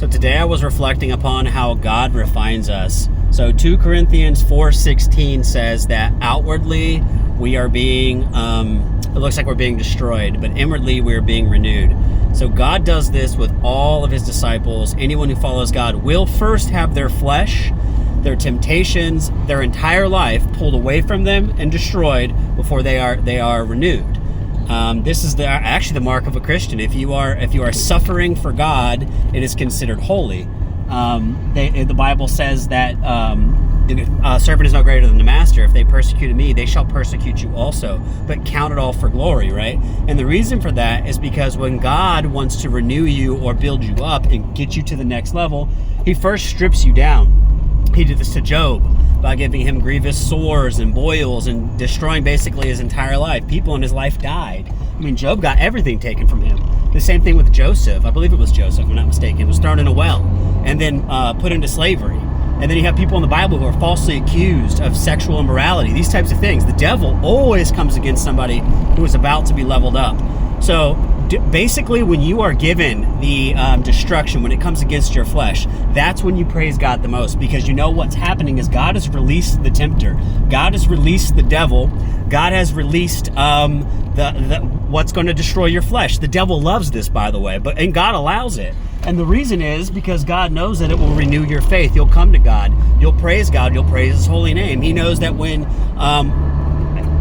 So today I was reflecting upon how God refines us. So 2 Corinthians 4:16 says that outwardly we are being, it looks like we're being destroyed, but inwardly we are being renewed. So God does this with all of his disciples. Anyone who follows God will first have their flesh, their temptations, their entire life pulled away from them and destroyed before they are renewed. This is actually the mark of a Christian. If you are suffering for God, it is considered holy. The Bible says that a servant is no greater than the master. If they persecuted me, they shall persecute you also. But count it all for glory, right? And the reason for that is because when God wants to renew you or build you up and get you to the next level, he first strips you down. He did this to Job by giving him grievous sores and boils and destroying basically his entire life. People in his life died. I mean, Job got everything taken from him. The same thing with Joseph. I believe it was Joseph, if I'm not mistaken. He was thrown in a well and then put into slavery. And then you have people in the Bible who are falsely accused of sexual immorality, these types of things. The devil always comes against somebody who is about to be leveled up. So basically, when you are given the destruction, when it comes against your flesh, that's when you praise God the most, because you know what's happening is God has released the tempter. God has released the devil. God has released what's going to destroy your flesh. The devil loves this, by the way, and God allows it. And the reason is because God knows that it will renew your faith. You'll come to God. You'll praise God. You'll praise his holy name. He knows that when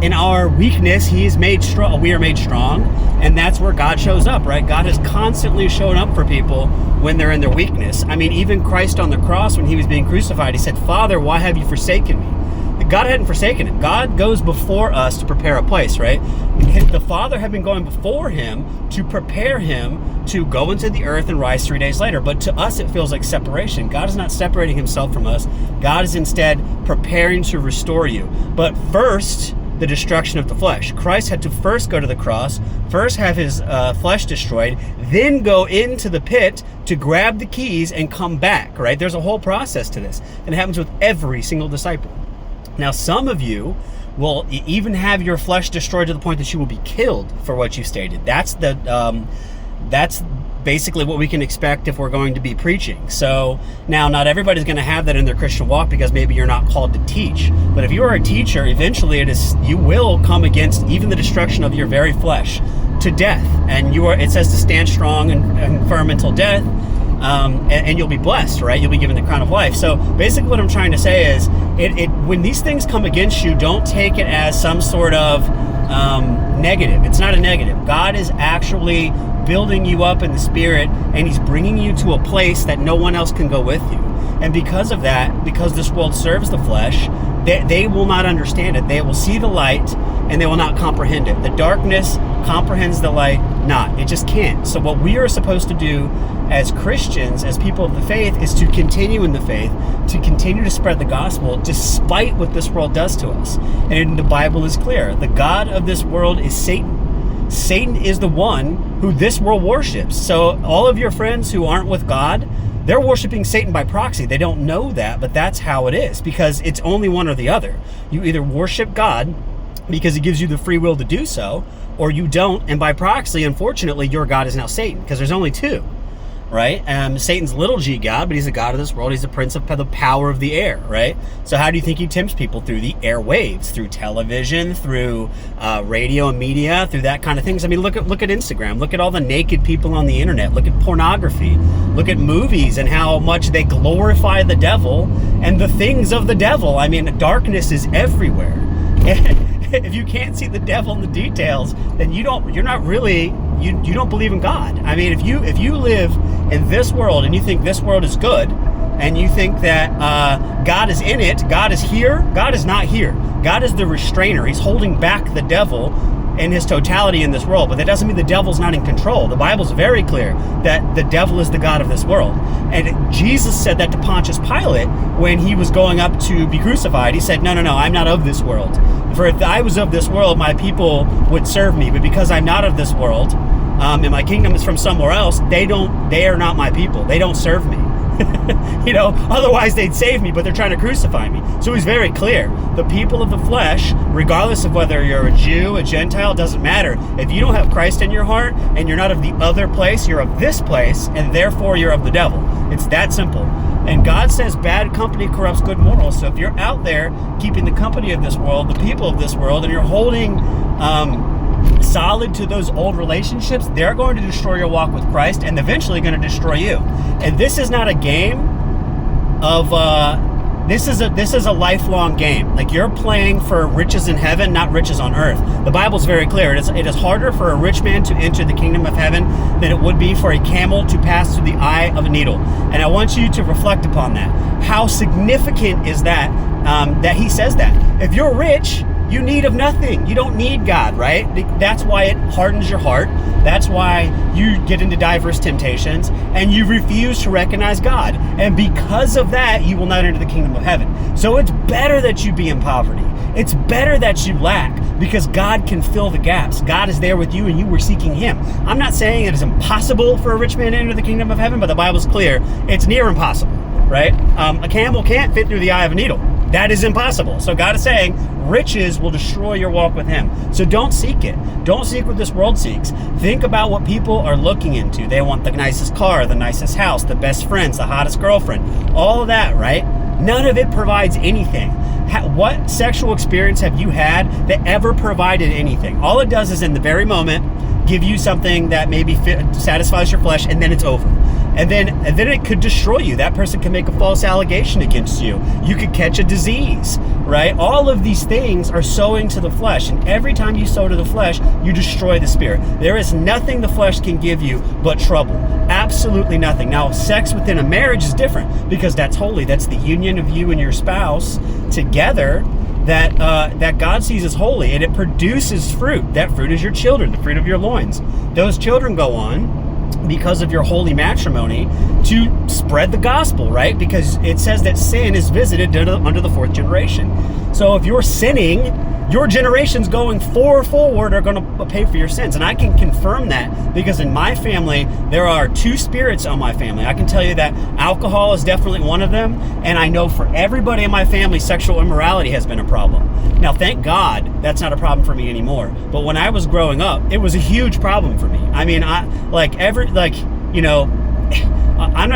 in our weakness, he is made strong. We are made strong, and that's where God shows up, right? God has constantly shown up for people when they're in their weakness. I mean, even Christ on the cross, when he was being crucified, he said, "Father, why have you forsaken me?" God hadn't forsaken him. God goes before us to prepare a place, right? The Father had been going before him to prepare him to go into the earth and rise 3 days later. But to us, it feels like separation. God is not separating himself from us. God is instead preparing to restore you. But first, the destruction of the flesh. Christ had to first go to the cross, first have his flesh destroyed, then go into the pit to grab the keys and come back, right? There's a whole process to this. And it happens with every single disciple. Now, some of you will even have your flesh destroyed to the point that you will be killed for what you stated. That's basically what we can expect if we're going to be preaching. So now, not everybody's going to have that in their Christian walk because maybe you're not called to teach. But if you are a teacher, eventually you will come against even the destruction of your very flesh to death. And it says to stand strong and firm until death. And you'll be blessed, right? You'll be given the crown of life. So basically what I'm trying to say is when these things come against you, don't take it as some sort of negative. It's not a negative. God is actually building you up in the spirit, and he's bringing you to a place that no one else can go with you. And because of that, because this world serves the flesh, they will not understand it. They will see the light and they will not comprehend it. The darkness comprehends the light not. It just can't. So what we are supposed to do as Christians, as people of the faith, is to continue in the faith, to continue to spread the gospel despite what this world does to us. And the Bible is clear. The god of this world is Satan. Satan is the one who this world worships. So all of your friends who aren't with God, they're worshiping Satan by proxy. They don't know that, but that's how it is, because it's only one or the other. You either worship God because he gives you the free will to do so, or you don't, and by proxy, unfortunately, your God is now Satan, because there's only two, right? Satan's little g God, but he's a god of this world. He's the prince of the power of the air, right? So how do you think he tempts people? Through the airwaves, through television, through radio and media, through that kind of things. I mean, look at Instagram. Look at all the naked people on the internet. Look at pornography. Look at movies and how much they glorify the devil and the things of the devil. I mean, darkness is everywhere. If you can't see the devil in the details, then you don't believe in God. I mean, if you live in this world and you think this world is good, and you think that God is in it, God is here, God is not here. God is the restrainer. He's holding back the devil in his totality in this world, but that doesn't mean the devil's not in control. The Bible's very clear that the devil is the god of this world. And Jesus said that to Pontius Pilate when he was going up to be crucified. He said, no, I'm not of this world. For if I was of this world, my people would serve me. But because I'm not of this world, and my kingdom is from somewhere else, they are not my people. They don't serve me. Otherwise they'd save me, but they're trying to crucify me. So he's very clear. The people of the flesh, regardless of whether you're a Jew, a Gentile, doesn't matter. If you don't have Christ in your heart and you're not of the other place, you're of this place, and therefore you're of the devil. It's that simple. And God says bad company corrupts good morals. So if you're out there keeping the company of this world, the people of this world, and you're holding solid to those old relationships, they're going to destroy your walk with Christ and eventually going to destroy you. And this is not a game of this is a lifelong game. Like, you're playing for riches in heaven, not riches on earth. The Bible's very clear. It is harder for a rich man to enter the kingdom of heaven than it would be for a camel to pass through the eye of a needle. And I want you to reflect upon that. How significant is that, that he says that? If you're rich, you need of nothing. You don't need God, right? That's why it hardens your heart. That's why you get into diverse temptations and you refuse to recognize God. And because of that, you will not enter the kingdom of heaven. So it's better that you be in poverty. It's better that you lack, because God can fill the gaps. God is there with you and you were seeking him. I'm not saying it is impossible for a rich man to enter the kingdom of heaven, but the Bible's clear. It's near impossible, right? A camel can't fit through the eye of a needle. That is impossible. So God is saying riches will destroy your walk with him. So don't seek it. Don't seek what this world seeks. Think about what people are looking into. They want the nicest car, the nicest house, the best friends, the hottest girlfriend, all of that, right? None of it provides anything. What sexual experience have you had that ever provided anything? All it does is, in the very moment, give you something that maybe satisfies your flesh, and then it's over. And then it could destroy you. That person can make a false allegation against you. You could catch a disease, right? All of these things are sowing to the flesh. And every time you sow to the flesh, you destroy the spirit. There is nothing the flesh can give you but trouble. Absolutely nothing. Now, sex within a marriage is different, because that's holy. That's the union of you and your spouse together that God sees as holy, and it produces fruit. That fruit is your children, the fruit of your loins. Those children go on, because of your holy matrimony, to spread the gospel, right? Because it says that sin is visited under the fourth generation. So if you're sinning, your generations going forward are going to pay for your sins. And I can confirm that, because in my family, there are two spirits on my family. I can tell you that alcohol is definitely one of them. And I know for everybody in my family, sexual immorality has been a problem. Now, thank God that's not a problem for me anymore. But when I was growing up, it was a huge problem for me. I mean, I'm not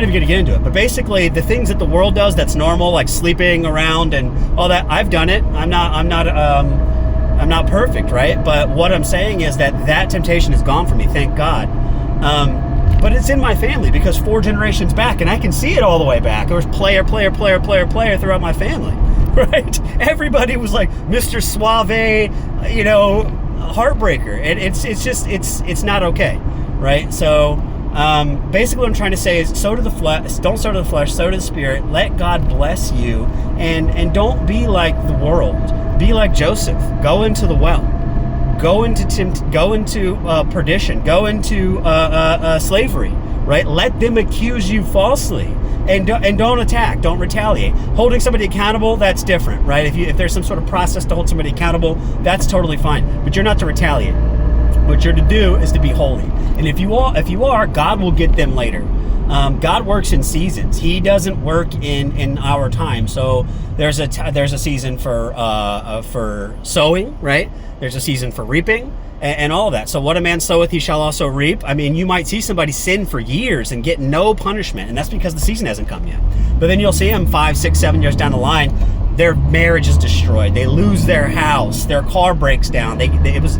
even going to get into it, but basically the things that the world does that's normal, like sleeping around and all that, I've done it. I'm not perfect, right? But what I'm saying is that temptation is gone from me, thank God. But it's in my family, because 4 generations back, and I can see it all the way back. There was player throughout my family, right? Everybody was like Mr. Suave, heartbreaker. And it's not okay, right? So basically what I'm trying to say is, sow to the flesh, don't sow to the flesh, sow to the spirit. Let God bless you, and don't be like the world. Be like Joseph. Go into the well. Go into perdition. Go into slavery, right? Let them accuse you falsely, and don't attack. Don't retaliate. Holding somebody accountable, that's different, right? If there's some sort of process to hold somebody accountable, that's totally fine. But you're not to retaliate. What you're to do is to be holy. And if you are, God will get them later. God works in seasons. He doesn't work in our time. So there's a season for sowing, right? There's a season for reaping, and all of that. So what a man soweth, he shall also reap. I mean, you might see somebody sin for years and get no punishment, and that's because the season hasn't come yet. But then you'll see them 5, 6, 7 years down the line, their marriage is destroyed. They lose their house. Their car breaks down. It was,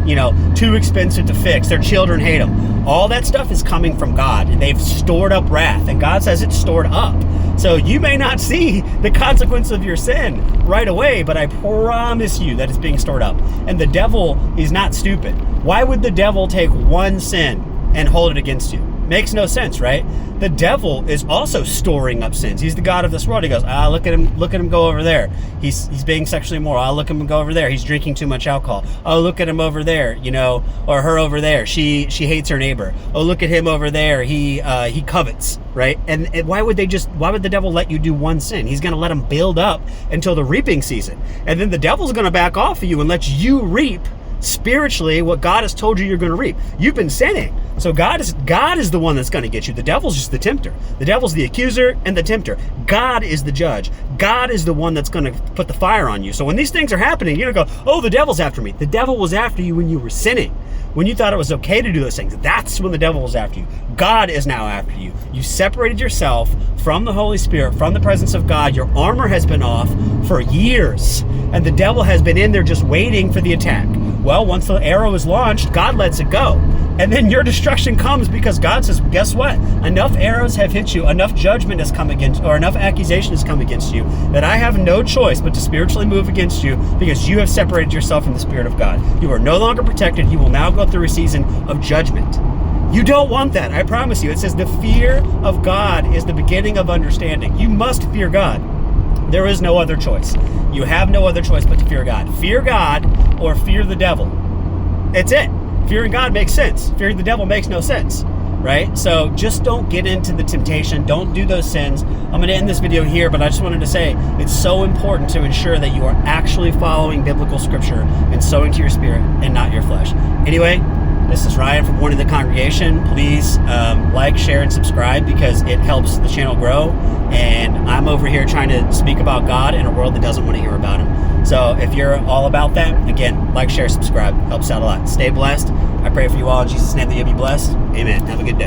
too expensive to fix. Their children hate them. All that stuff is coming from God, and they've stored up wrath, and God says it's stored up. So you may not see the consequence of your sin right away, but I promise you that it's being stored up. And the devil is not stupid. Why would the devil take one sin and hold it against you? Makes no sense, right? The devil is also storing up sins. He's the god of this world. He goes, look at him go over there. He's being sexually immoral. Look at him go over there. He's drinking too much alcohol. Oh, look at him over there, or her over there. She hates her neighbor. Oh, look at him over there. He covets, right? And why would the devil let you do one sin? He's going to let them build up until the reaping season. And then the devil's going to back off of you and let you reap spiritually what God has told you you're going to reap. You've been sinning. So God is the one that's going to get you. The devil's just the tempter. The devil's the accuser and the tempter. God is the judge. God is the one that's going to put the fire on you. So when these things are happening, you don't go, oh, the devil's after me. The devil was after you when you were sinning. When you thought it was okay to do those things, that's when the devil was after you. God is now after you. You separated yourself from the Holy Spirit, from the presence of God. Your armor has been off for years, and the devil has been in there just waiting for the attack. Well, once the arrow is launched, God lets it go. And then your destruction comes because God says, guess what? Enough arrows have hit you, enough judgment has come against, or enough accusation has come against you, that I have no choice but to spiritually move against you because you have separated yourself from the Spirit of God. You are no longer protected. You will now go through a season of judgment. You don't want that, I promise you. It says the fear of God is the beginning of understanding. You must fear God. There is no other choice. You have no other choice but to fear God. Fear God or fear the devil. It's it. Fearing God makes sense. Fearing the devil makes no sense, right? So just don't get into the temptation. Don't do those sins. I'm going to end this video here, but I just wanted to say it's so important to ensure that you are actually following biblical scripture and sowing to your spirit and not your flesh. Anyway, this is Ryan from Warning the Congregation. Please like, share, and subscribe because it helps the channel grow. And I'm over here trying to speak about God in a world that doesn't want to hear about him. So if you're all about that, again, like, share, subscribe. Helps out a lot. Stay blessed. I pray for you all in Jesus' name that you'll be blessed. Amen. Have a good day.